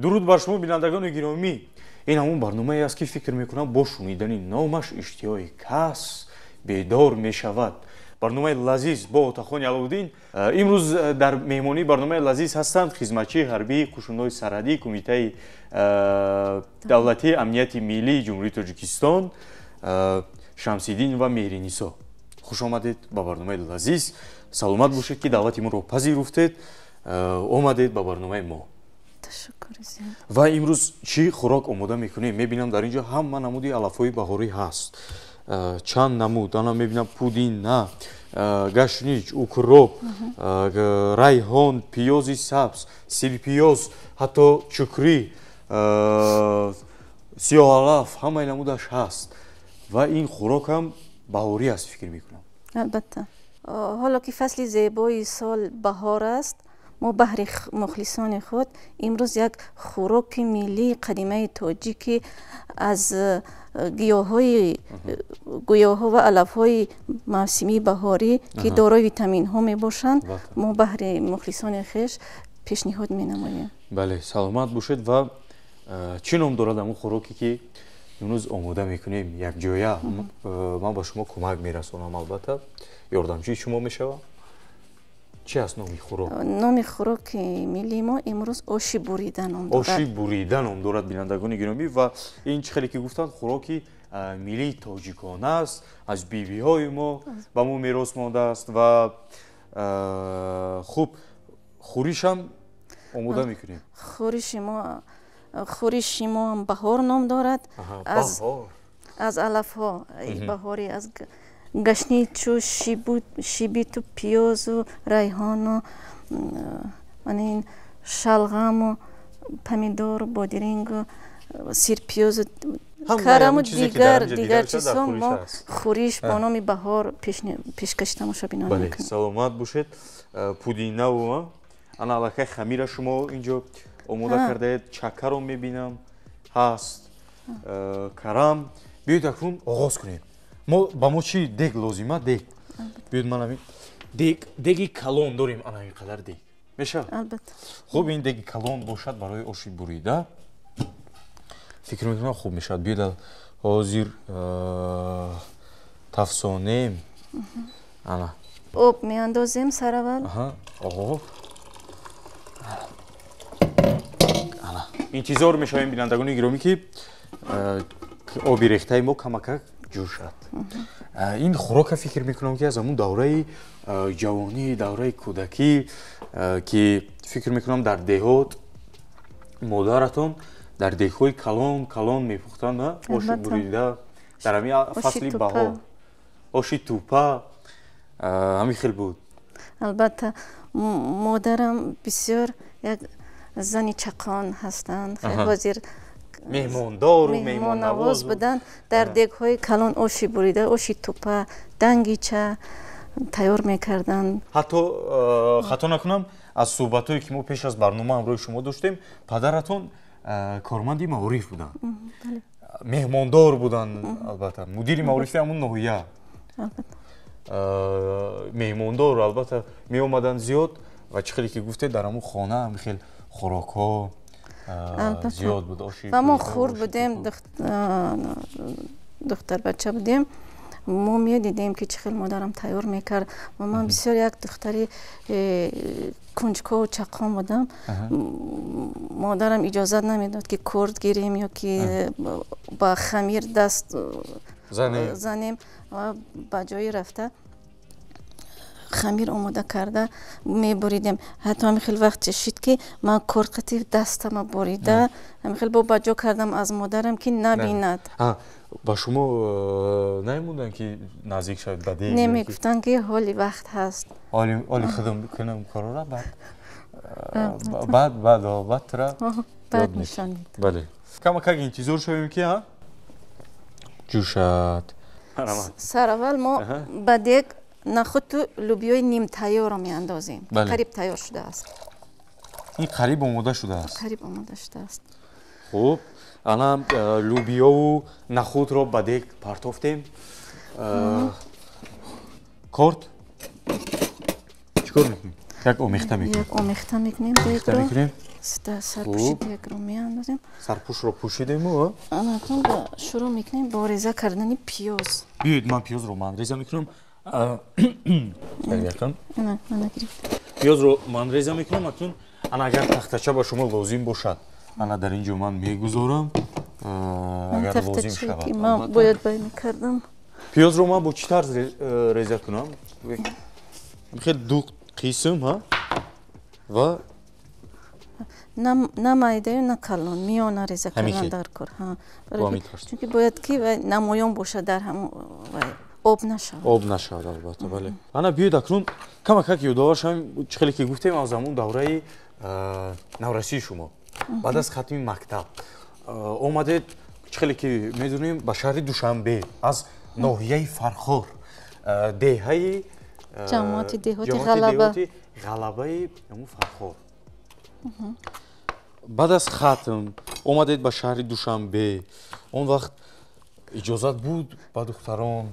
дуруд бар шумо бинандагони гиромӣ. ин ҳамон барномае аст ки фикр мекунам бо шунидани номаш иштиҳои кас бедор мешавад. барномаи лазиз бо Отахони Аловдин. имрӯз дар меҳмонии барномаи лазиз ҳастанд хизматчии ҳарбии қушунҳои сарҳадии Кумитаи давлатии амнияти миллии ҷумҳурии Тоҷикистон Шамсиддин ва Меҳринисо. хуш омадед ба барномаи лазиз. саломат бошед ки даъвати моро пазируфтед, омадед ба барномаи мо. ва имрӯз чӣ хӯрок омода мекунем? мебинам дар инҷо ҳама намуди алафҳои баҳорӣ ҳаст. чанд намуд ана мебинам пудина, гашнич, укроп, райҳон, пиёзи сабз, сирпиёз, ҳатто чукрӣ, сиёҳалаф, ҳамаи намудаш ҳаст. ва ин хӯрокам баҳорӣ аст фикр мекунам. албатта. ҳоло ки фасли зебои сол баҳор аст, мо баҳри мухлисони худ имрӯз як хӯроки миллии қадимаи тоҷики аз гиёҳҳо ва алафҳои мавсимии баҳорӣ ки дорои витаминҳо мебошанд, мо баҳри мухлисони хеш пешниҳод менамоем. бале, саломат бошед. ва чӣ ном дорад ҳамон хӯроке ки имрӯз омода мекунем якҷоя? ман ба шумо кӯмак мерасонам, албатта ёрдамчии шумо мешавам. چی است نامی خوراک؟ نامی خوراک ملی ما امروز آشی بریده نام دارد. آشی بریده نام دارد بینندگان گرامی. و این چه خیلی که گفتند خوراکی ملی تاجیکانه است، از بیبی های ما به ما میراث مانده است. و خوب خوریش هم آماده میکنیم. خوریش ما هم بهار نام دارد. بهار از علف ها بهاری، از گشنیج و شیبیت و پیاز و ریحان و شلغم و پمیدور و بادرنگ و سیرپیاز و کرم و دیگر چیزها ما خوریش با نام بهار پیشکش تماشا بینان میکنیم. سلامت باشید. پودینه و انا علاقه خمیر شما اینجا آماده کرده اید. چکر رو میبینم هست، کرم. بیایید اکنون آغاز کنیم. با ما چی دیگ لازمه؟ دیگ بیاید من همین دیگی کلون داریم. انا اینقدر دیگ میشه؟ البته. خوب این دیگی کلون باشد برای آشی بریده فکر میکنم خوب میشد. بیاید حاضر تفسانیم. انا آب میاندازیم سر اول. آب انا انتظار میشویم بینندگان گرامی که آبی ریخته ما کمک جور شد. این خوراک فکر میکنم که از همون دوره جوانی، دوره کودکی که فکر میکنم در دهات مادرتون در دههای کلان میپختن، آشی بریده در همین فصل بهار. آشی توپه همین خیلی بود. البته مادرم بسیار یک زنی چقان هستند، حاضر مهماندار و مهمان نواز بودن. در دیگ‌های کلان آشی بریده، آشی توپه، دنگیچه تیار میکردن. حتی خطا نکنم از صحبت‌هایی که ما پیش از برنامه همراه شما داشتیم، پدرتون کارمندی معارف بودن، مهماندار بودن. البته مدیر معارف همون ناحیه، مهماندار. البته می اومدن زیاد. و چه خیلی که گفته در همون خانه هم خیلی خوراک‌ها زیاد بود. و ما خورد بودیم، دختر بچه بودیم، ما میدیدیم که چه خیلی مادرم تیار میکرد. و من بسیار یک دختری کنجکاو و چقام بودم. مادرم اجازه نمیداد که کرد گیریم یا که با خمیر دست زنیم. و با جایی رفته خمیر آماده کرده میبریدیم. حتی همین خیلی وقت چشید که من کرقتی دستم بریده، همین خیلی با بجا کردم از مادرم که نبیند. با شما نمیموندن که نزدیک شد بده؟ نمیگفتن که حالی وقت هست. حالی خودم کنم کارو را بعد ترا بعد میشانید. بله. کم انتظار شویم که جور شد. سر اول ما با دیگ نخود تو لوبیای نیم تیار رو میاندازیم. قریب تیار شده است. این قریب آماده شده است. قریب آماده شده است. خوب، انا لوبیا و نخود رو با دیگ پرتافتیم. کارت چیکار میکنیم؟ як омехта мекунем. як омехта мекунем омехта дегро мекунем. сарпуши дегро меандозем. Сарпушро пӯшидему. Анакун шурӯъ мекунем бо реза кардани пиёз. Биёед ман пиёзро ман реза мекунам. Якан. Ана гирифт. пиёзро ман реза мекунам. Акнун ана агар тахтача ба шумо лозим бошад, ана дар ин ҷо ман мегузорам. Агар лозим шавад. Ки ман бояд бай мекардам. пиёзро ман бо чӣ тарз реза кунам? хеле дуғ қисм ва на майдаю на калон миёна реза кардан дар кор. Чунки бояд ки намоён бошад дар ҳамон об нашавад. об нашавад албатта, бале. Ана биёед акнун камакак ёдовар шавем чӣ хеле ки гуфтем аз ҳамун давраи наврасии шумо. баъд аз хатми мактаб омадед чӣ хеле ки медонем ба шаҳри Душанбе аз ноҳияи Фархор деҳаи ҷамоати деҳоти ғалабаи ҳамун Фархор. баъд аз хатм омадед ба шаҳри Душанбе. он вақт иҷозат буд ба духтарон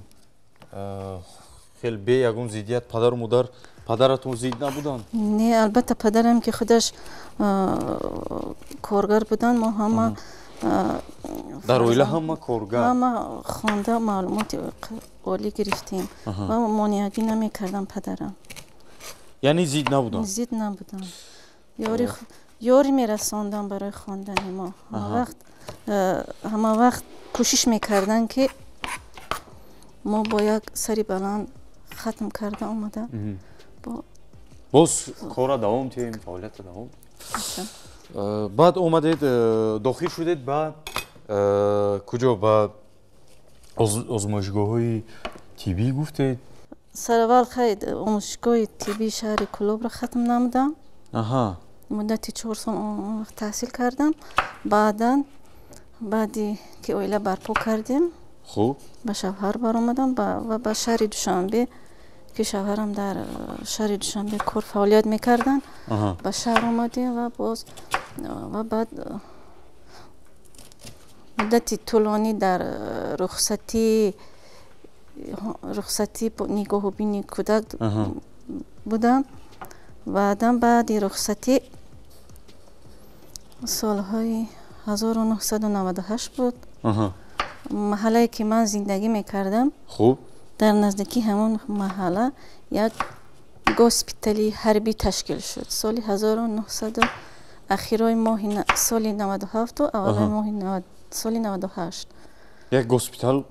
хеле бе ягон зиддият падару модар падаратон зид набуданд? Не, албатта падарам ки худаш коргар буданд. мо ҳама дар оила ҳама коргар. ҳама хонда маълумоти олӣ гирифтем ва монеагӣ намекардам падарам. яъне зид набуданд? зид набуданд. ёрӣ мерасондам барои хондани мо. ҳама вақт кӯшиш мекарданд ки мо бо як сари баланд хатм карда омада боз кора давом диҳем, фаъолията давом. баъд омадед дохил шудед ба куҷо? ба озмоишгоҳҳои тиббӣ гуфтед? сараввал хайд омӯзишгоҳи тиббии шаҳри Кӯлобро хатм намудам. муддати 4 сол он вақт таҳсил кардам. баъди ки оила барпо кардем, хуб, ба шавҳар баромадам ва ба шаҳри Душанбе ки шавҳарам дар шаҳри Душанбе кор фаъолият мекарданд. ба шаҳр омадем ва баъд муддати тӯлонӣ дар рухсати нигоҳубини кӯдак будам. баъдан баъди рухсатӣ солҳои 1998 буд. маҳаллае ки ман зиндагӣ мекардам, дар наздикии ҳамон маҳалла як госпитали ҳарбӣ ташкил шуд. соли 1900 ахирои моҳи соли 97 аввалои моҳи соли 98 як госпитал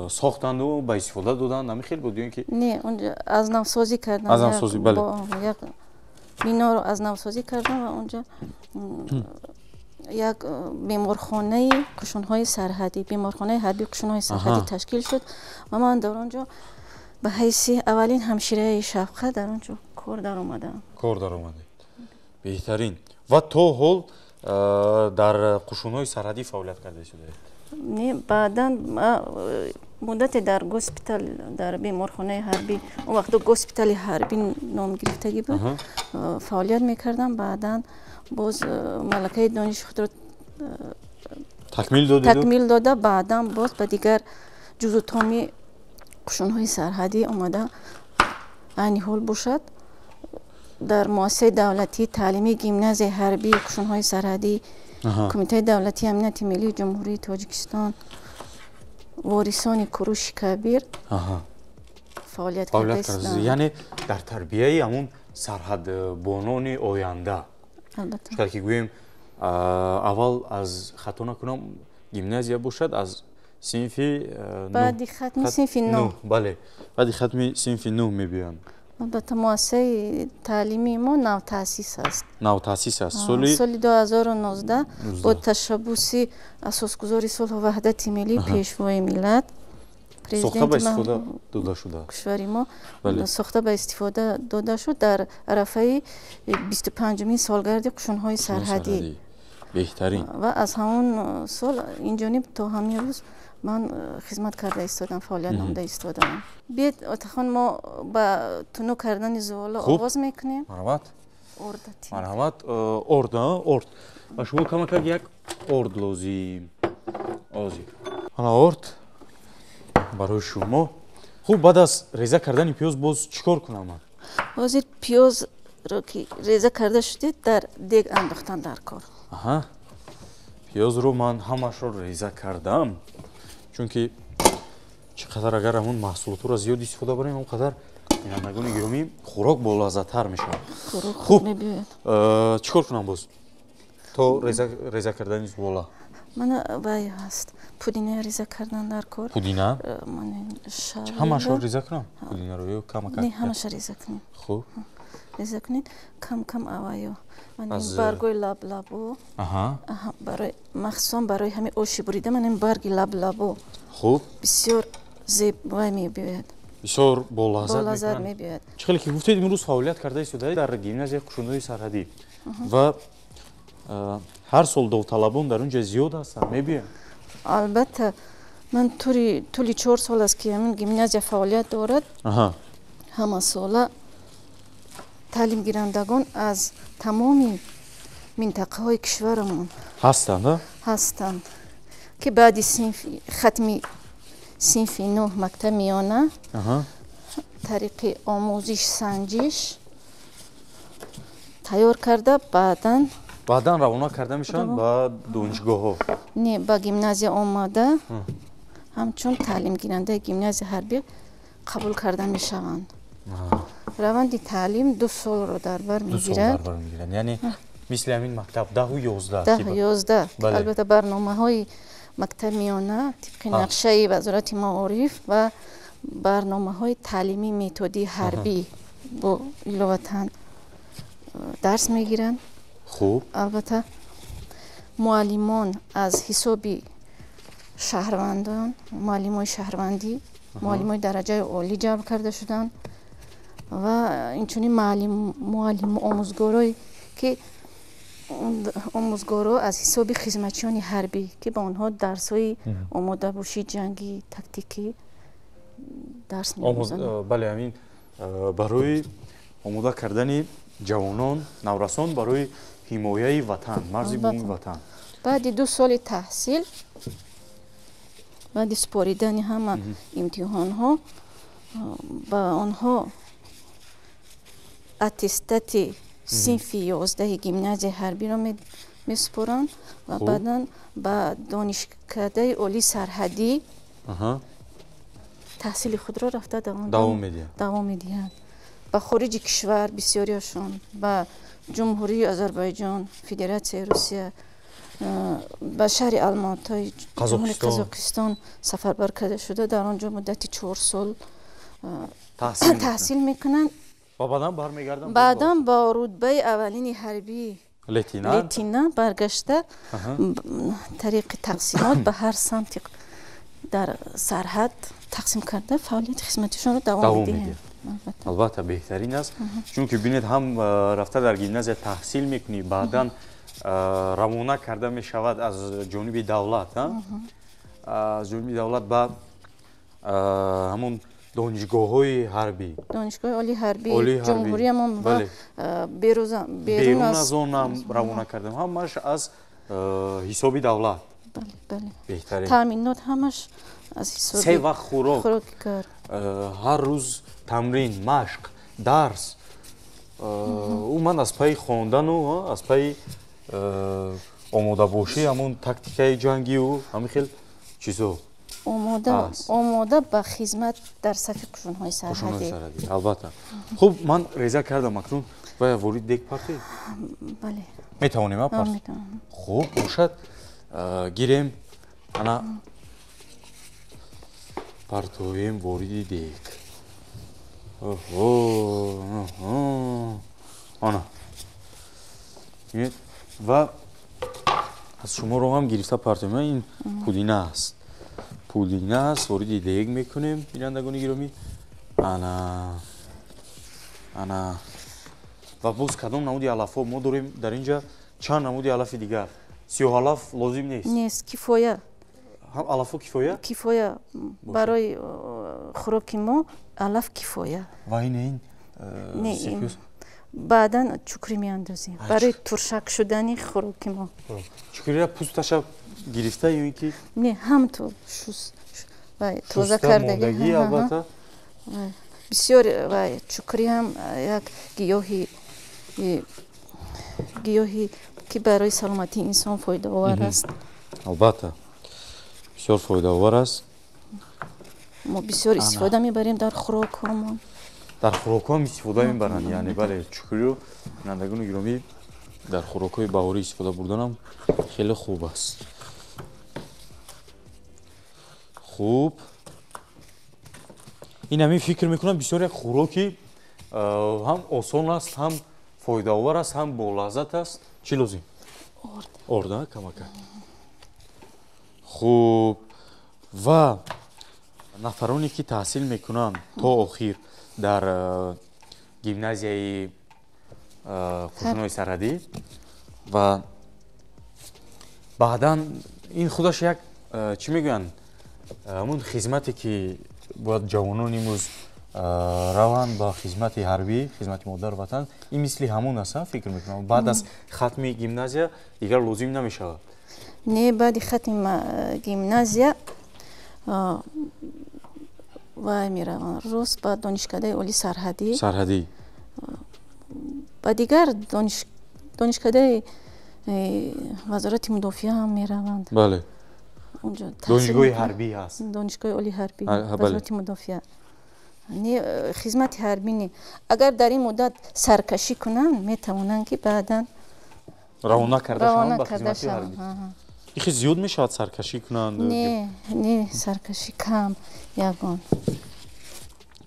сохтанду ба истифода доданд. ҳамин хел буд ё ки не, онҷа аз навсозӣ кардам. аз навсозӣ, бале. як биноро аз навсозӣ кардам ва онҷа як беморхонаи кушунҳои сарҳадӣ, беморхонаи ҳарбии кушунҳои сарҳадӣ ташкил шуд ва ман дар онҷо ба ҳайси аввалин ҳамшираи шафқат дар онҷо кор даромадам. беҳтарин. ва то ҳол дар кушунҳои сарҳадӣ фаъолият карда шудаед? Не, баъдан муддате дар госпитал, дар беморхонаи ҳарбӣ, он вақт госпитали ҳарбӣ ном гирифтагӣ буд, фаъолият мекардам. баъдан боз малакаи дониши худро такмил дода баъдан боз ба дигар ҷузутоми кушунҳои сарҳадӣ омада айни ҳол бошад. дар муассисаи давлатӣ таълимии гимназияи ҳарбии кушунҳои сарҳадӣ, кумитаи давлатии амнияти миллии ҷумҳурии Тоҷикистон, ворисони Куруши Кабир фаъолият карда истодам. яъне дар тарбияи ҳамун сарҳадбонони оянда. албатта. шуд ки гӯем аввал аз хато накунам гимназия бошад, аз синфи баъди хатми синфи 9. бале, баъди хатми синфи 9 мебиёнд. албатта муассисаи таълимии мо навтаъсис аст. соли 2019 бо ташаббуси асосгузори сулҳу ваҳдати миллӣ, пешвои миллат, кишвари мо сохта ба истифода дода шуд дар арафаи 25-умин солгарди кушунҳои сарҳадӣ. беҳтарин. ва аз ҳамон сол инҷониб то ҳамин рӯз ман хизмат карда истодам, фаъолият намуда истодам. биед отахон мо ба тунук кардани зувола оғоз мекунем. марҳамат. орд ба шумо камакак як орд лозим. ана орд барои шумо. хуб, баъд аз реза кардани пиёз боз чӣ кор кунам ман? ҳозир пиёзро ки реза карда шудед дар дег андохтан дар кор. Аҳа. Пиёзро ман ҳамашро реза кардам. Чунки чӣ қадар агар ҳамон маҳсулотро зиёд истифода барем, он қадар бинандагони гиромӣ хӯрок болаззаттар мешавад. Хуб мебиёяд. Чӣ кор кунам боз? То реза кардани зувола. Мана вай ҳаст. Пудина реза кардан дар кор. Пудина? Ҳамашро реза кунам? Пудинаро ё кама-кама? Не, ҳамаша реза кунед. Хуб. Реза кунед. Кам-кам аваё. Ман баргои лаб-лабо. Аҳа. Барои махсусан барои ҳамин оши бурида ман барги лаб-лабо. Хуб. Бисёр зебовай мебиёяд. Бисёр болаззат мебиёяд. Чӣ хеле ки гуфтед имрӯз фаъолият карда истодаед дар гимназияи Қушундои Сарҳадӣ. Ва ҳар сол довталабон дар он ҷо зиёд ҳастанд, мебиёянд? Албатта, ман тӯли 4 сол аст ки ҳамин гимназия фаъолият дорад. Ҳамасола таълимгирандагон аз тамоми минтақаҳои кишварамон ҳастанд ки баъди хатми синфи 9 мактаби миёна тариқи омӯзиш санҷиш тайёр карда баъдан равона карда мешаванд ба донишгоҳҳо. Не, ба гимназия омада ҳамчун таълимгирандаи гимназияи ҳарбӣ қабул карда мешаванд. раванди таълим 2 солро дар бар мегирад. Яъне мисли ҳамин мактаб 10-11. 10-11. Албатта барномаҳои мактаби миёна тибқи нақшаи Вазорати Маориф ва барномаҳои таълимии методии ҳарбӣ бо иловатан дарс мегиранд. Хуб. Албатта муаллимон аз ҳисоби шаҳрвандон, муаллимои шаҳрвандӣ, муаллимои дараҷаи олӣ ҷалб карда шуданд ва инчунин муаллим омӯзгорое ки омӯзгорҳо аз ҳисоби хизматчиёни ҳарбӣ ки ба онҳо дарсҳои омодабошии ҷангӣ, тактикӣ дарс меомӯзанд. Бале, ҳамин барои омода кардани ҷавонон, наврасон барои ҳимояи ватан, марзи бумуи ватан. Баъди 2 соли таҳсил, баъди супоридани ҳама имтиҳонҳо, ба онҳо аттестати синфи 11 гимназияи ҳарбиро месупоранд ва баъдан ба донишкадаи олии сарҳадӣ таҳсили худро рафта давом медиҳанд. ба хориҷи кишвар бисёриашон ба ҷумҳурии Озарбойҷон, Федератсияи Русия, ба шаҳри Алматои ҷумҳурии Қозоқистон сафарбар карда шуда дар он ҷо муддати 4 сол таҳсил мекунанд. баъдан ба рутбаи аввалини ҳарбии лейтина баргашта тариқи тақсимот ба ҳар самти дар сарҳад тақсим карда фаъолияти хизматишонро давом медиҳанд. албатта беҳтарин аст, чунки бинед ҳам рафта дар гимназия таҳсил мекунӣ, баъдан равона карда мешавад аз ҷониби давлат, аз ҷониби давлат ба ҳамон донишгоҳҳои ҳарбӣ, донишгоҳи олии ҳарбӣ, ҷумҳуриямон ва берун аз он ҳам равона кардем, ҳамаш аз ҳисоби давлат. Беҳтарин. таъминот ҳамаш аз ҳисоби 3 вақт хӯроки кор, ҳар рӯз тамрин, машқ, дарс. Умуман аз пайи хондану аз пайи омодабошӣ, ҳамон тактикаи ҷангию ҳамин хел чизо омода ба хизмат дар сафи Қушунҳои Сарҳадӣ. Албатта. Хуб, ман реза кардам акнун ва ворид дег партоем. Бале. Метавонем парт? Хуб, бошад. Гирем ана партоем вориди дег. Ана. Ва аз шуморо ҳам гирифта партоем. Ин пудина аст. Пудина аст, вориди дег мекунем, бинандагони гиромӣ. Ана. Ва боз кадом намуди алафҳо мо дорем дар инҷа? Чанд намуди алафи дигар? 30 алаф лозим нест? Нест, кифоя. Алафҳо кифоя? Кифоя. Барои хӯроки мо алаф кифоя. Ва ин баъдан чукрӣ меандозем барои туршак шудани хӯроки мо. Чукрира пӯсташа гирифта ё ин ки? Не, ҳамтур тоза кардаги. Албатта. بسیار و چکری هم یک گیاهی که برای سلامتی انسان فایده آور است. البته بسیار فایده آور است. ما بسیار استفاده میبریم در خوراک هامون. در خوراک هم استفاده میبرند، یعنی بله چکری رو بینندگان گرامی در خوراک های بهاری استفاده بردن هم خیلی خوب است. خوب این همین فکر میکنم بسیار یک خوراکی هم آسان است، هم فایده آور است، هم با لذت است. چی لازم؟ آرد کمک. خوب و نفرانی که تحصیل میکنن تا آخر در گیمنازیای قوشن‌های سرحدی و بعدا این خودش یک چی میگن همون خدمتی که باید جوانان امروز روان با خدمت حربی، خدمت مادر وطن، این مثل همون است فکر میکنم. بعد از ختم گیمنازیا دیگر لازم نمیشه. نه بعد ختم گیمنازیا و میروم روز با دانشکده عالی سرحدی و دیگر دانشکده وزارت مدافعه هم میروند. بله. اونجا دانشگاه حربی هست. دانشگاه عالی حربی وزارت مدافعه. نه خدمت حربی نه. اگر در این مدت سرکشی کنن میتوانند که بعدا روانه کردشان با خدمت حربی. این زیاد میشه سرکشی کنند؟ نه سرکشی کم یگان.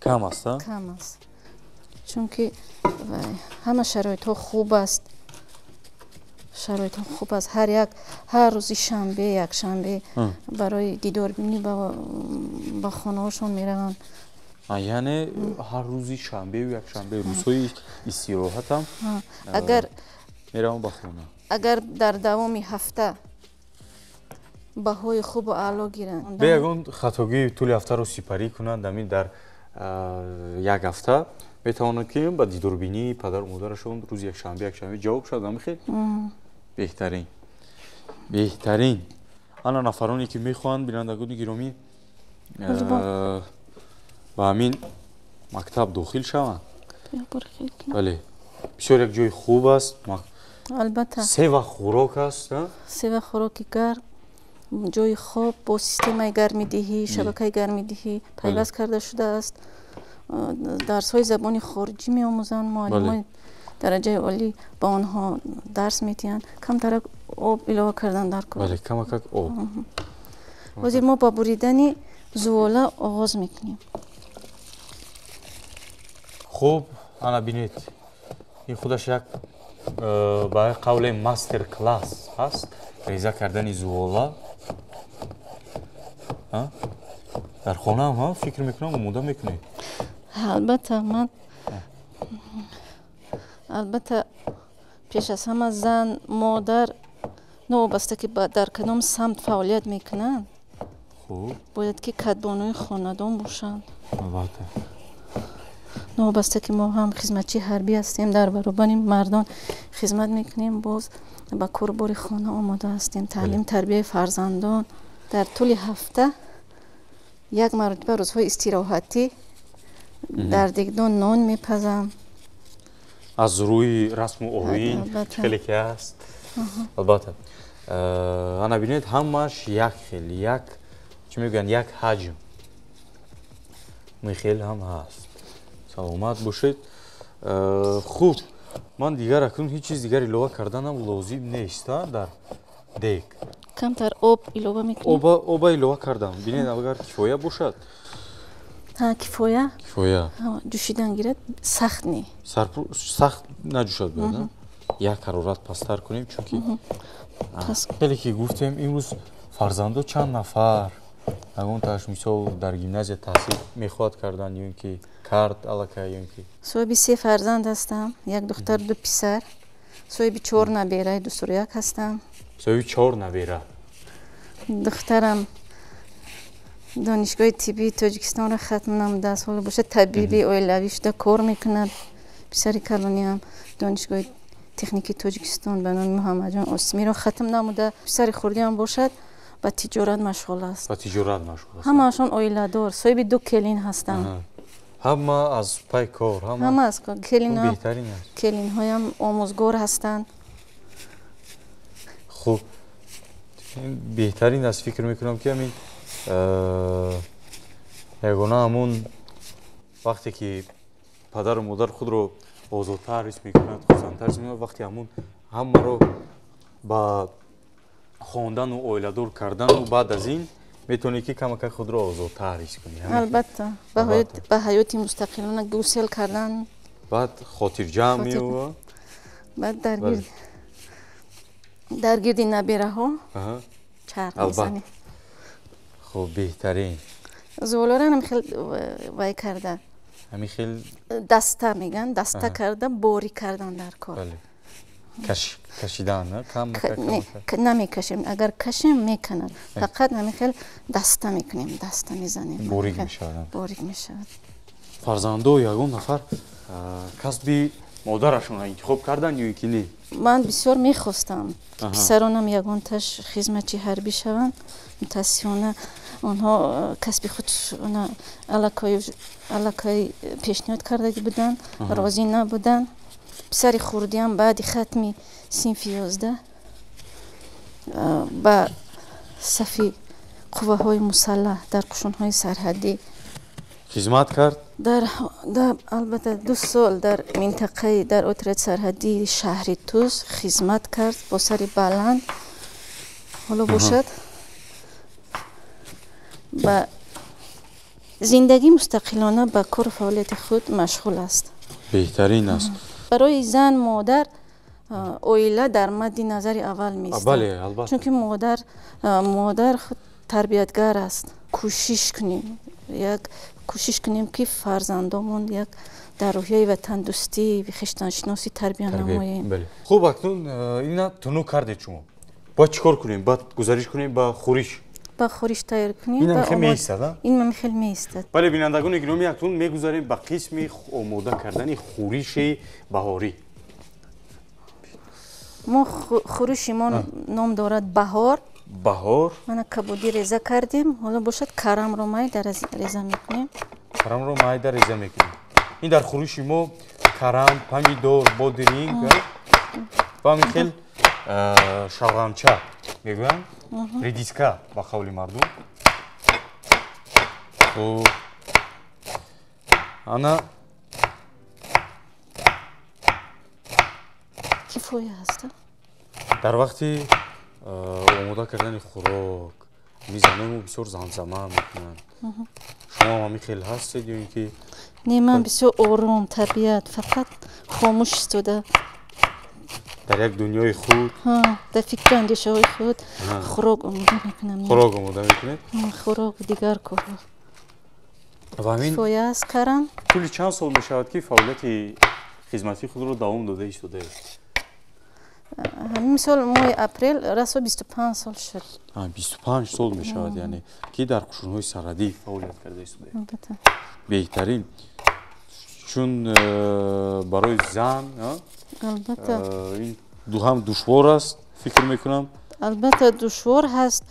کم است؟ کم است. چون که همه شرایط ها خوب است. شرایط ها خوب است. هر روز شنبه یک شنبه برای دیدار بینی با خانه هاشون میروند. یعنی هر روزی شنبه و یک شنبه روزهای استراحت هم میروند با خانه. اگر در دوام هفته بهای خوب و اعلا گیرند به یگان خطاگی طول هفته رو سپری کنند، همین در یک هفته میتوانند که با دیداربینی پدر و مادرشون روز یک شنبه جواب شد. همین خیلی بهترین انا نفرانی که میخوان بینندگان گرامی با همین مکتب داخل شوند. بله بسیار یک جای خوب است. البته 3 وقت خوراک است. 3 وقت خوراک گرم، جای خواب با سیستم گرمیدهی، شبکه گرمیدهی پیوست کرده شده است. درس های زبان خارجی می آموزند. معلمان درجه عالی با آنها درس میتیند. کم ترک آب علاوه کردن در کار. بله کم آب. وزیر ما با بریدن زواله آغاز میکنیم. خوب انا بینید این خودش یک با قول ماستر کلاس هست. ریزه کردن زواله در خانه هم فکر میکنم اومده میکنید. البته پیش از همه زن مادر نوبسته که در کدام سمت فعالیت میکنند باید که کدبانوی خاندان باشند. نوبسته که ما هم خدمتچی حربی هستیم در برابر مردان خدمت میکنیم، باز با کاربار خانه آماده هستیم. تعلیم تربیت فرزندان در طول هفته یک مرتبه روزهای استراحتی در دیگدان نان میپزم. از روی رسم و آیین خیلی که هست. البته انا بینید همش یک خیلی یک چی میگن یک حجم میخیل هم هست. سلامت باشید. خوب من دیگر اکنون هیچ چیز دیگر علاوه کردنم لازم نیست. در دیگ کمتر آب علاوه میکنیم. آب علاوه کردم. بینید اگر کفایه باشد. کفایه جوشیدن گیرد سخت نی. سخت نجوشد بیاد. یک حرارت پستر کنیم چون که خیلی که گفتیم امروز فرزندو چند نفر اگون تاش مثال در گیمنازیا تحصیل میخواد کردن یا اینکه کرد الکه یا اینکه صاحب 3 فرزند هستم. یک دختر 2 پسر. صاحب 4 نبیره 2 سوریک هستم. صاحب 4 نبیره. دخترم دانشگاه طبی تاجیکستان را ختم نموده سال باشه طبیبی اویلاوی شده کار میکند. پسر کلانی هم دانشگاه تکنیکی تاجیکستان به نام محمد جان آسمی را ختم نموده. پسر خردی هم باشد با تجارت مشغول است. با تجارت مشغول است. همه‌شون اویلادار. صاحب 2 کلین هستم. ҳама аз пай кор ҳама аз кор беҳтарин аст. келинҳоям омӯзгор ҳастанд. хуб беҳтарин аст. фикр мекунам ки ҳамин ягона ҳамун вақте ки падару модар худро озодтар ҳис мекунад, хурсандтар ҳис мекунад, вақте ҳамун ҳамаро ба хондану оиладор кардану баъд аз ин метавонӣ ки камака худро озодтар ҳис кунӣ. албатта ба ҳаёти мустақилона гусел кардан, баъд хотирҷамъ меёва, баъд дар гирди набераҳо чарх мезанӣ. хуб беҳтарин. зуволоран ҳамин хел вай карда, ҳамин хел даста меган, даста карда борӣ кардан дар кор. кашидан намекашем, агар кашем меканад, фақат ҳамин хел даста мекунем, даста мезанем, борик мешавад. фарзандо ягон нафар касби модарашонро интихоб кардан ё ки не? ман бисёр мехостам ки писаронам ягонташ хизматчи ҳарбӣ шаванд. мутаассифона онҳо касби худшона аллакай пешниҳод кардаги буданд, розӣ набуданд. писари хурдиам баъди хатми синфи 11 ба сафи қувваҳои мусаллаҳ дар қушунҳои сарҳадӣ хизмат кард. албатта 2 сол дар минтақаи дар отряд сарҳадии шаҳри Туз хизмат кард бо сари баланд. ҳоло бошад ба зиндагӣ мустақилона ба кору фаъолияти худ машғул аст. беҳтарин аст. барои зан модар оила дар мадди назари аввал меистад. чунки модар худ тарбиятгар аст. кӯшиш кунем ки фарзандомон як дар роҳияи ватандӯстӣ хиштаншиносӣ тарбия намоем. хуб акнун ина тунук кардед шумо, бояд чӣ кор кунем? Бояд гузариш кунем ба хӯриш? ба хӯриш тайёр кунем. ин мехел меистад? ин мехел меистад. бале бинандагони гиромӣ, акнун мегузарем ба қисми омода кардани хӯриши баҳорӣ. мо хӯришимон ном дорад баҳор. мана кабудӣ реза кардем. ҳоло бошад карамро майда реза мекунем. ин дар хӯриши мо карам, помидор, бодиринг ва ҳамин хел шалғамча мегӯянд, редиска ба қавли мардум. ана кифоя аст. дар вақти омода кардани хӯрок занои мо бисёр замзама мекунанд. шумо ҳамин хел ҳастед ё ин ки не? ман бисёр ором, табиат, фақат хомӯш истода дар як дунёи худ, дар фикри андешаҳои худ хӯрок омода мекунам. хӯрок дигар корҳо. кифоя аст карам. тӯли чанд сол мешавад ки фаъолияти хизматии худро давом дода истодаед? ҳамин сол моҳи апрел расо 25 сол шуд. 25 сол мешавад, яъне ки дар қушунҳои сарҳадӣ фаъолият карда истодаед. беҳтарин. чун барои зан албатта ҳам душвор аст, фикр мекунам. албатта душвор ҳаст.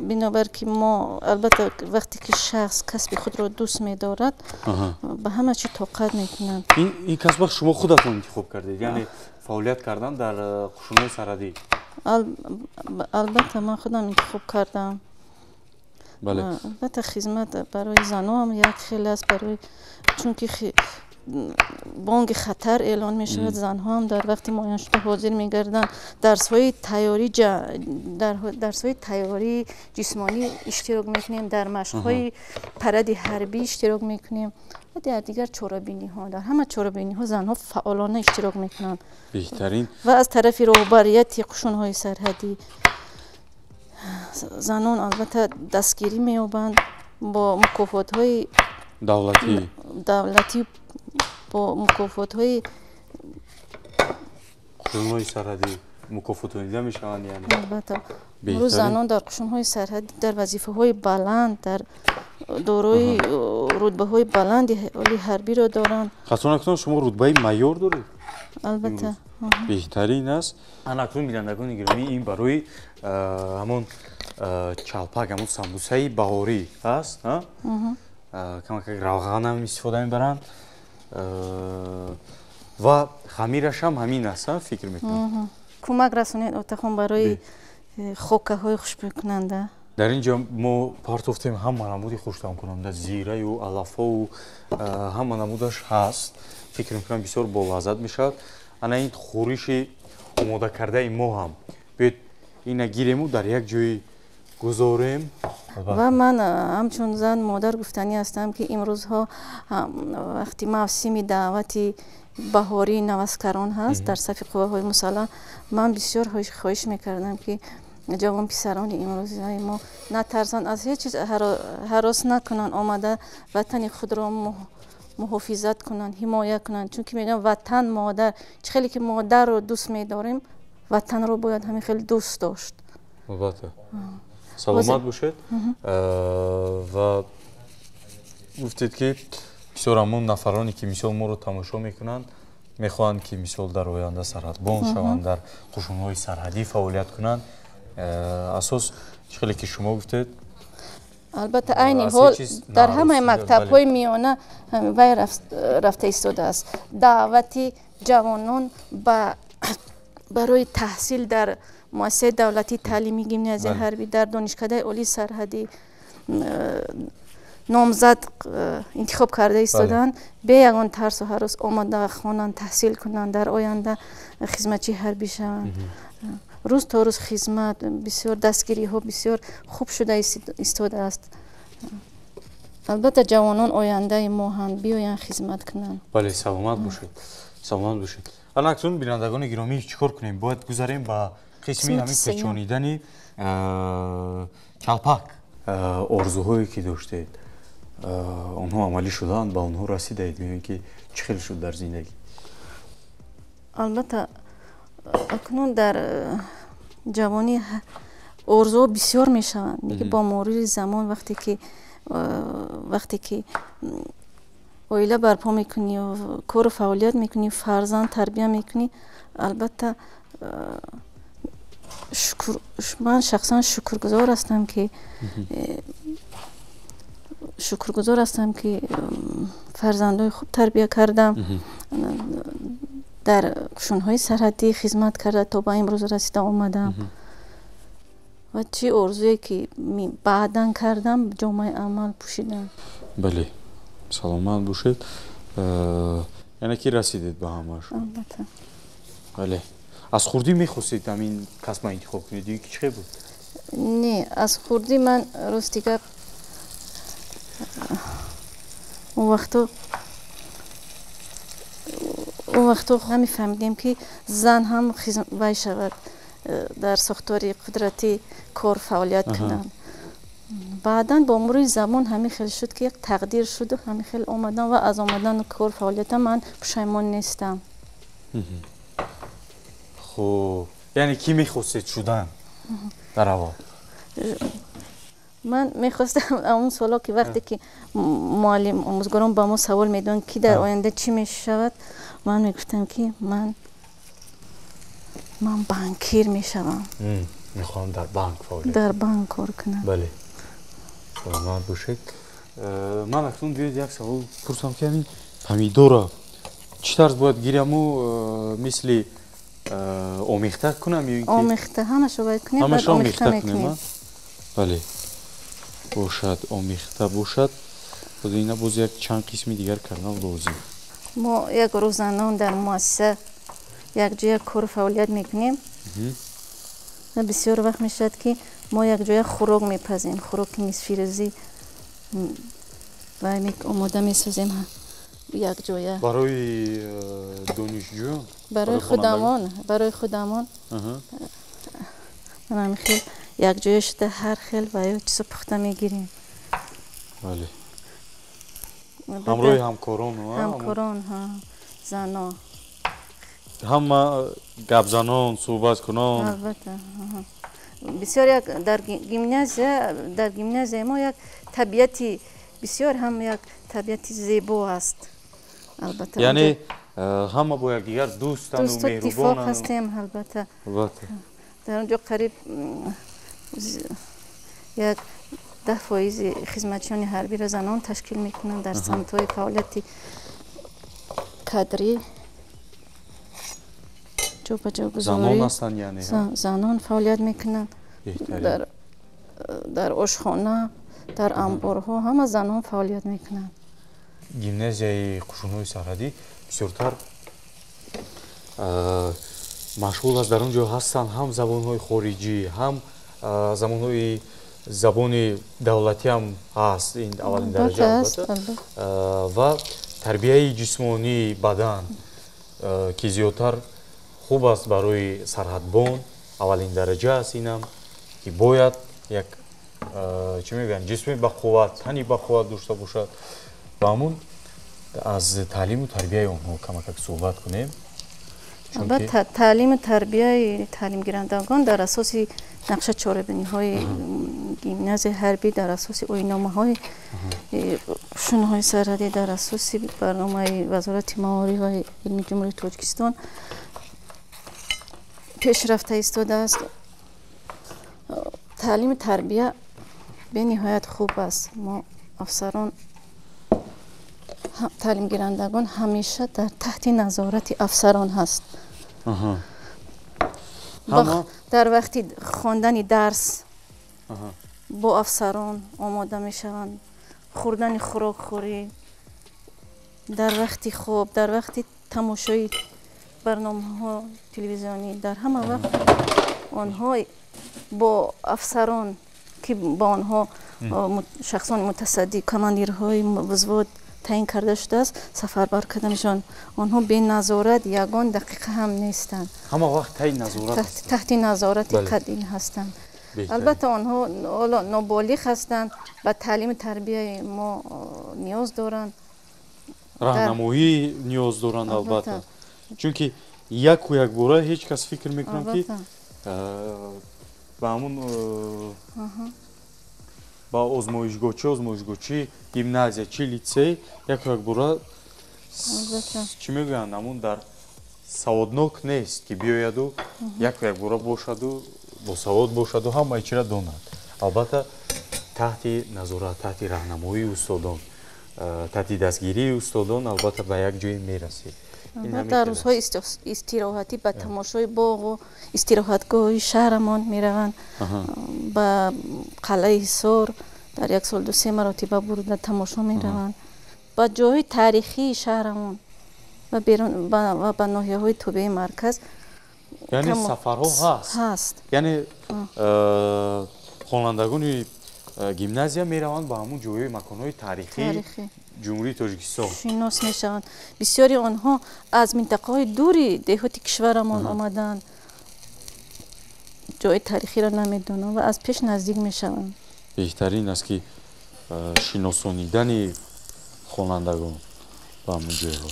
бинобар ки мо албатта вақте ки шахс касби худро дӯст медорад, ба ҳама чӣ тоқат мекунад. ин касба шумо худатон интихоб кардед, яъне фаъолият кардан дар қушунҳои сарҳадӣ? албатта ман худам интихоб кардам. албатта хизмат барои заноам як хел аст, чунки бонги хатар эълон мешавад. занҳоам дар вақти муайян шуда ҳозир мегарданд. дарсҳои тайёрии ҷисмонӣ иштирок мекунем, дар машқҳои паради ҳарбӣ иштирок мекунем ва дар дигар чорабиниҳо. дар ҳама чорабиниҳо занҳо фаъолона иштирок мекунанд. беҳтарин. ва аз тарафи роҳбарияти қушунҳои сарҳадӣ занон албатта дастгирӣ меёбанд бо мукофотҳои давлатӣ, бо мукофотҳои қушунҳои сарҳадӣ мукофотонида мешаванд. яъне албатта имрӯз занон дар қушунҳои сарҳадӣ дар вазифаҳои баланд, дар дорои рутбаҳои баланди оли ҳарбиро доранд. қасдон акнун шумо рутбаи майёр доред? албатта. беҳтарин аст. ана акнун бинандагони гиромӣ, ин барои ҳамон чалпак, ҳамон самбусаи баҳорӣ аст. камак равғанам истифода мебаранд ва хамирашам ҳамин аст фикр мекунам кӯмак расонед отахон барои хокаҳои хушбӯйкунанда дар ин ҷо мо партофтем ҳама намуди хуштаъмкунанда зираю алафову ҳама намудаш ҳаст фикр мекунам бисёр болаззат мешавад ана ин хӯриши омода кардаи мо ҳам биёед ина гирему дар як ҷои гузорем ва ман ҳамчун зан модар гуфтанӣ ҳастам ки имрӯзҳо вақти мавсими даъвати баҳории наваскарон ҳаст дар сафи қувваҳои мусаллаҳ ман бисёр хоҳиш мекардам ки ҷавонписарони имрӯзаи мо натарсанд аз ҳеҷ чиз ҳарос накунанд омада ватани худро муҳофизат кунанд ҳимоя кунанд чунки мегӯям ватан модар чӣ хеле ки модарро дӯст медорем ватанро бояд ҳамин хеле дӯст дошт албатта саломат бошед ва гуфтед ки бисёр ҳамон нафароне ки мисол моро тамошо мекунанд мехоҳанд ки мисол дар оянда сарҳадбон шаванд дар қушунҳои сарҳадӣ фаъолият кунанд асос чӣ хеле ки шумо гуфтед албатта айни ҳол дар ҳамаи мактабҳои миёна вай рафта истодааст даъвати ҷавонон барои таҳсил дар муассисаи давлатии таълимии гимназияи ҳарбӣ дар донишкадаи олии сарҳадӣ номзад интихоб карда истоданд бе ягон тарсу ҳарос омада хонанд таҳсил кунанд дар оянда хизматчии ҳарбӣ шаванд рӯз то рӯз хизмат бисёр дастгириҳо бисёр хуб шуда истодааст албатта ҷавонон ояндаи мо ҳам биёянд хизмат кунанд бале саломат бошед саломат бошед ана акнун бинандагони гиромӣ чӣ кор кунем бояд гузарем ба қисми ҳамин печонидани калпак орзуҳое ки доштед онҳо амалӣ шудаанд ба онҳо расидаед мебинед ки чӣ хел шуд дар зиндагӣ албатта акнун дар ҷавонӣ орзуҳо бисёр мешаванд меки бо мурури замон вақте ки оила барпо мекунӣ кору фаъолият мекунӣ фарзанд тарбия мекунӣ албатта ман шахсан шукргузор ҳастам ки фарзандои хуб тарбия кардам дар кушунҳои сарҳадӣ хизмат карда то ба имрӯз расида омадам ва чӣ орзуе ки баъдан кардам ҷомаи амал пӯшидам бале саломат бошед яъне ки расидед ба ҳамаш албатта бале аз хурдӣ мехостед ҳамин касба интихоб кунед ки чӣ буд не аз хурдӣ ман рости гап он вақтҳо ҳамефаҳмидем ки зан ҳам вай шавад дар сохтори қудрати кор фаъолият кунанд баъдан бо мурури замон ҳамин хел шуд ки як тақдир шуду ҳамин хел омадам ва аз омадани кор фаъолиятам ман пушаймон нестам хуб яъне кӣ мехостед шудан дар аввал ман мехостам он соло ки вақте ки муаллим омӯзгорон ба мо савол медоҳанд ки дар оянда чӣ мешавад ман мегуфтам ки ман банкир мешавам мехоҳам дар банк фаъолият дар банк кор кунам бале саломат бошед ман акнун биёед як савол пурсам ки ҳамин помидора чӣ тарз бояд гиряму мисли омехта кунам ё омехта ҳамаашо бояд кунем ҳамаашо омехта кунем бале бошад омехта бошад ина боз як чанд қисми дигар кардан лозим мо як рӯзанон дар муассиса якҷоя кору фаъолият мекунем ва бисёр вақт мешавад ки мо якҷоя хӯрок мепазем хӯроки нисфирӯзӣ ва омода месозем якҷоя барои донишҷӯён барои худамон ҳамин хел якҷоя шуда ҳар хел ва ё чизо пухта мегирем бале ҳамроҳи ҳамкорон занон ҳама гапзанон суҳбаткунон албатта бисёр як дар гимназияи мо як табиати бисёр ҳам як табиати зебо аст албатта яъне ҳама бо якдигар дӯстану меҳрубон ҳастем албатта дар он ҷо қариб як 10% خدمتچیان حربی را زنان تشکیل میکنند در سمت‌های فعالیت کادری زنان هستند یعنی زنان فعالیت میکنند در آشخانه در انبارها همه زنان فعالیت میکنند گیمنازیای قشون‌های سرحدی بسیارتر مشغول است در اونجا هستند هم زبان‌های خارجی هم زبان دولتی هم هست این اولین درجه البته و تربیه جسمانی بدن که زیادتر خوب است برای سرحدبان اولین درجه است اینم که باید یک چی میگن جسمی بقوت تنی بقوت داشته باشد و همون از تعلیم و تربیه اونها کمک صحبت کنیم البته تعلیم و تربیه تعلیم گیرندگان در اساس نقشه چاره‌بینی‌های گیمناز حربی در اساس آیین‌نامه‌های قشون‌های سرحدی در اساس برنامه وزارت معماری و علمی جمهوری تاجیکستان پیشرفته ایستاده است تعلیم تربیه به نهایت خوب است ما افسران تعلیم گیرندگان همیشه در تحت نظارت افسران هست در وقتی خواندن درس با افسران آماده می شوند خوردن خوراک خوری در وقتی خواب در وقتی تماشای برنامه ها تلویزیونی در همه وقت آنها با افسران که با آنها شخصان متصدی کماندیرهای وزواد تعیین کرده شده است سفربر کرده میشن آنها به نظارت یگان دقیقه هم نیستند همه وقت تحت نظارت قدیم هستند البته آنها نابالغ هستند و تعلیم تربیه ما نیاز دارند راهنمایی نیاز دارند البته چون که یک و یک باره هیچ کس فکر میکنم که با همون با آزمایشگاه گیمنازیا چی لیتسه یک و یک باره چی میگویند همون در سوادناک نیست که بیاید و یک و یک باره باشد و با سواد باشد و همه چی را داند البته تحت نظارت تحت راهنمایی استادان تحت دستگیری استادان البته به یک جای میرسید در روزهای استراحتی به تماشای باغ و استراحتگاه شهرمان میروند به قلعه حصار در یک سال 2-3 مرتبه برده تماشا میروند به جای تاریخی شهرمان و بیرون و به ناحیه‌های طبیعی مرکز یعنی سفرها هست یعنی خوانندگان گیمنازیا میروند به همون جای مکان‌های تاریخی جمهوری تاجیکستان شناس میشوند بسیاری آنها از منطقه‌های دوری دهات کشورمان آمدند جای تاریخی را نمیدونند و از پیش نزدیک میشوند بهترین است که شناسانیدن خوانندگان به همون جای‌ها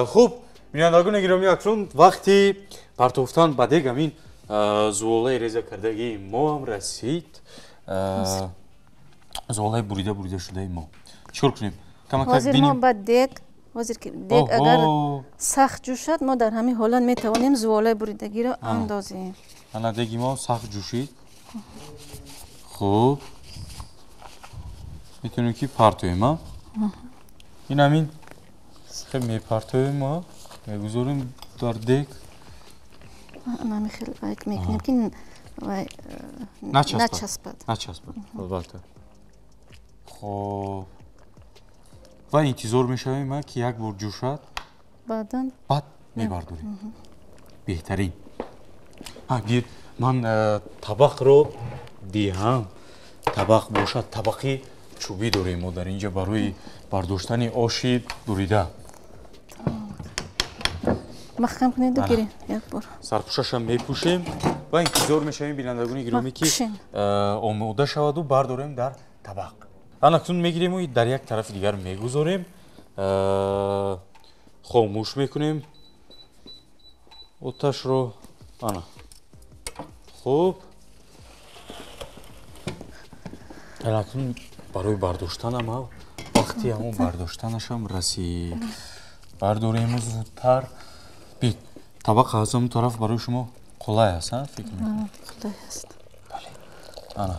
خوب بینندگان گرامی اکنون وقتی پرتافتن به دیگ همین زوالای ریزه کردگی ما هم رسید زوالای بریده شده ما چکار کنیم؟ حاضر ما به دیگ حاضر که دیگ اگر سخت جوشد ما در همین حالت میتوانیم زوالای بریدگی را اندازیم انا دیگی ما سخت جوشید خوب میتونیم که پرتویم این همین خیلی میپرتویم ما میگذاریم در دیگ ما خیلی باید میکنیم که نچسبد البته خب و انتظار میشویم که یک بار جوشد بعد میبرداریم بهترین گیر من طبق رو دیهم طبق باشد طبقی چوبی داریم ما در اینجا برای برداشتن آشی بریده محکم کنید و گیریم یک بار سرپوشش هم میپوشیم و انتظار میشویم بینندگان گرامی که آماده شود و برداریم در طبق اکنون میگیریم و در یک طرف دیگر میگذاریم خاموش میکنیم آتش رو خوب اکنون برای برداشتن هم وقتی همون برداشتنش هم رسید برداریم زودتر табақ ҳазам тараф барои шумо қулай аст, фикр мекунам? Қулай аст. Бале. Ана.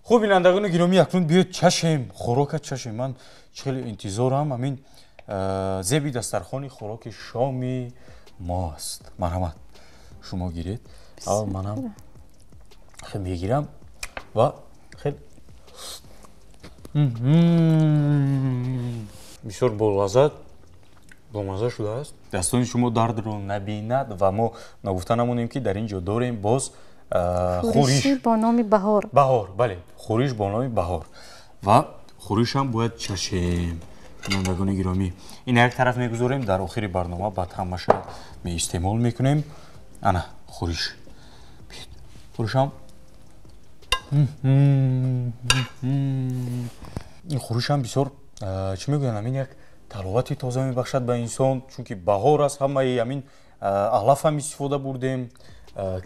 خب بینندگان گرامی اکنون بیاید چشم خوراک چشم من خیلی انتظارم همین زیبی دسترخوانی خوراک شامی ما است مرحمت شما گیرید اول منم خیلی میگیرم و خیلی بسیار بولازد بامزه شده است دستان شما درد رو نبیند و ما نگفته نمونیم که در اینجا داریم باز خوریش با نام بهار بله خوریش با نام بهار و خوریش هم باید چشم بینندگان گرامی این یک طرف میگذاریم در آخر برنامه بعد همش می استعمال میکنیم انا خوریش خوریش هم این خوریش هم بسیار چی میگویم این یک طلوعاتی تازه میبخشد به انسان چون که بهار است همه همین علف هم استفاده بردیم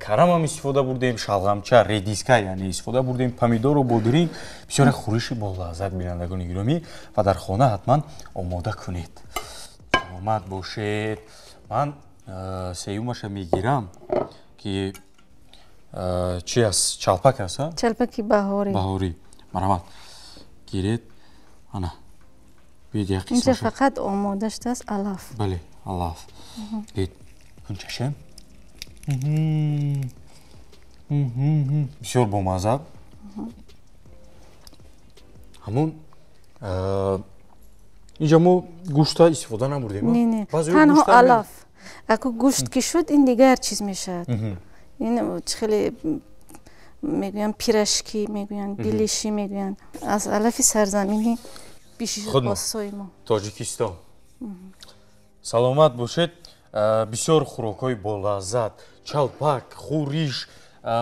کرم هم استفاده بردیم شلغمچه ردیسکا یعنی استفاده بردیم پمیدور و بادرین بسیار خوریشی با لذت بینندگان گرامی و در خانه حتما آماده کنید آمد باشید من سیومش میگیرم که چی است چلپک است چلپکی بهاری مرحمت گیرید انا بید یک قسمش اینجا فقط آماده شده است علف بله علف دید کن چشم بسیار بامزه همون اینجا ما گوشت استفاده نبردیم نه تنها علف اگه گوشت که شد این دیگر چیز میشه این خیلی میگوین پیرشکی میگوین بیلیشی میگوین از علف سرزمینی بیشتر خاصای ما تاجیکستان سلامت باشید بسیار خوراک‌های با لذت چالپک خوریش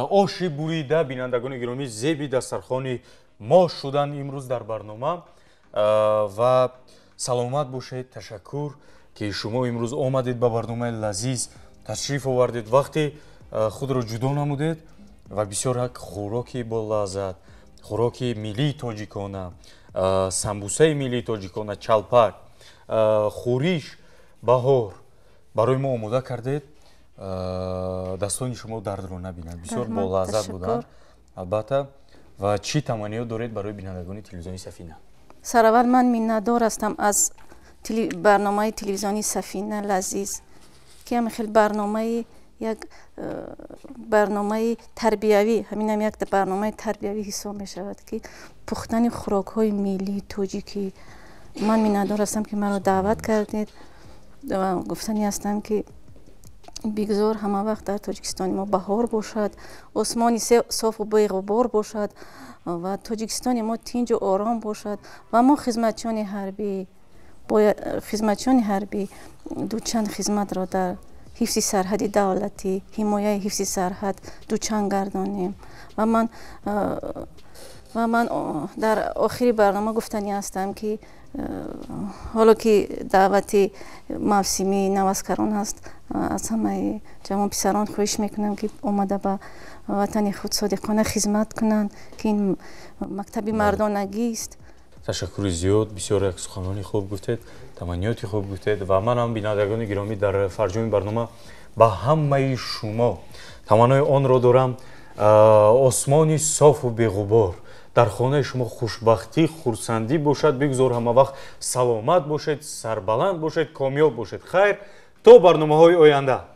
آش بریده بینندگان گرامی زیبی دسترخوان ما شدن امروز در برنامه و سلامت باشید تشکر که شما امروز آمدید به برنامه لذیذ تشریف آوردید وقتی خود را جدا نمودید و بسیار خوراکی با لذت خوراکی ملی تاجیکانه سمبوسه ملی تاجیکانه چالپک خوریش بهار برای ما آماده کردید دستان شما درد رو نبینند بسیار با لذت بودن البته و چی تمنیات دارید برای بینندگان تلویزیونی سفینه سرآخر من میندار هستم از برنامه تلویزیونی سفینه لذیذ که هم خیلی برنامه تربیوی همین یک برنامه تربیوی حساب می شود که پختن خوراک های ملی تاجیکی من میندار هستم که من رو دعوت کردید و گفتنی هستم که بگذار همه وقت در تاجیکستان ما بهار باشد آسمانی صاف و بی غبار باشد و تاجیکستان ما تنج و آرام باشد و ما خدمتیان حربی دوچند خدمت را در حفظ سرحد دولتی حمایه حفظ سرحد دوچند گردانیم و من در آخری برنامه گفتنی هستم که حالا که دعوت موسمی نوازکاران هست از همه جوان پسران خواهش میکنم که اومده به وطن خود صادقانه خدمت کنند که این مکتب مردانگی است ташаккури зиёд, бисёр як суханони хуб гуфтед, таманниёти хуб гуфтед ва манам бинандагони гиромӣ дар фарҷоми барнома ба ҳамаи шумо таманнои онро дорам осмони софу беғубор дар хонаи шумо хушбахтӣ, хурсандӣ бошад, бигзор ҳама вақт саломат бошед, сарбаланд бошед, комёб бошед. Хайр, то барномаҳои оянда.